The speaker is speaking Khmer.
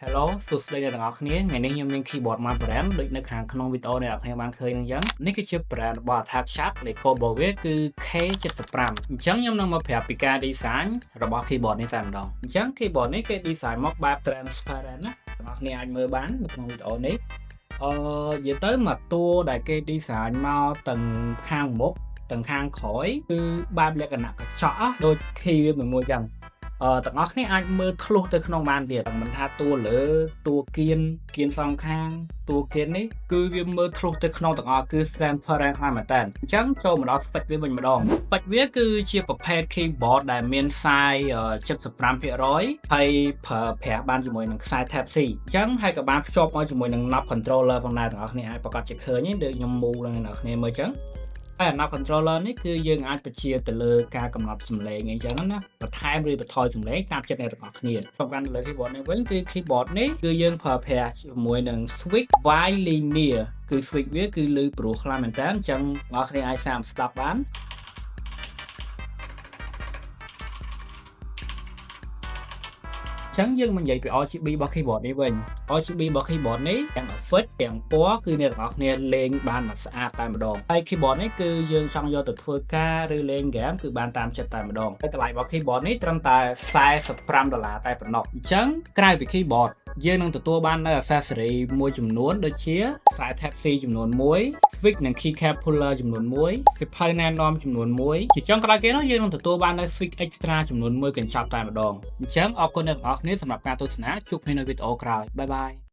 Hello សួស្តីអ្នកទាំងអស់គ្នាថ្ងៃនេះខ្ញុំមាន keyboard មួយ brand ដូចនៅខាងក្នុងវីដេអូអ្នកនរគ្នាបានឃើញអញ្ចឹងនេះគឺជា brand របស់ Attack Sharp លេខកូដរបស់វាគឺ K75 អញ្ចឹងខ្ញុំនឹងមកប្រាប់ពីការ design របស់ keyboard នេះតែម្ដងអញ្ចឹង keyboard នេះគេ design មកបែប transparent ណាអ្នកនរគ្នាអាចមើលបាននៅក្នុងវីដេអូនេះនិយាយទៅមកតួដែលគេ design មកទាំងខាងមុខទាំងខាងក្រោយគឺបែបលក្ខណៈកញ្ចក់ដូច key វាមួយចឹងទាំងអស់គ្នាអាចមើលធ្លុះទៅក្នុងបានទៀតមិនថាតួលើតួគៀនសងខាងតួគៀននេះគឺវាមើលធ្លុះទៅក្នុងទាំងអស់គឺ transparent ហើយមែនតើអញ្ចឹងចូលមកដល់ spec វាវិញម្ដង spec វាគឺជាប្រភេទ keyboard ដែលមាន size 75%ហើយប្រើប្រាស់បានជាមួយនឹងខ្សែ Type C អញ្ចឹងហើយក៏បានភ្ជាប់មកជាមួយនឹង knob controller ផងដែរទាំងអស់គ្នាអាចប្រកាសជាឃើញទេខ្ញុំ move ឡើងអ្នកនរគ្នាមើលអញ្ចឹងហើយ knob controller នេះគឺយើងអាចបញ្ជាទៅលើការកំណត់សំឡេងអីចឹងណាបន្ថែមឬបន្ថយសំឡេងតាមចិត្តអ្នកទាំងអស់គ្នាសំខាន់ទៅលើ keyboard នេះវិញគឺ keyboard នេះគឺយើងប្រើប្រាស់ជាមួយនឹង switch wide linear គឺ switch វាគឺលឺព្រោះខ្លាំងមែនតើអញ្ចឹងអ្នកគ្នាអាចសាកស្ដាប់បានចឹងយើងមកនិយាយពី RGB របស់ keyboard នេះវិញ RGB របស់ keyboard នេះទាំង effect ទាំងពណ៌គឺអ្នកទាំងអស់គ្នាលេងបានមកស្អាតតែម្ដងហើយ keyboard នេះគឺយើងចង់យកទៅធ្វើការឬលេង game គឺបានតាមចិត្តតែម្ដងហើយតម្លៃរបស់ keyboard នេះត្រឹមតែ$45តែប៉ុណ្ណោះអញ្ចឹងក្រៅពី keyboard យើងនឹងទទួលបាននៅ accessory មួយចំនួនដូចជាខ្សែ Type C ចំនួន1 switch និង keycap puller ចំនួន1សៀវភៅណែនាំចំនួន1ជាចុងក្រោយគេនោះយើងនឹងទទួលបាននៅ switch extra ចំនួន1កញ្ចប់តែម្ដងអញ្ចឹងអរគុណអ្នកទាំងអស់គ្នាសម្រាប់ការទស្សនាជួបគ្នានៅវីដេអូក្រោយបាយបាយ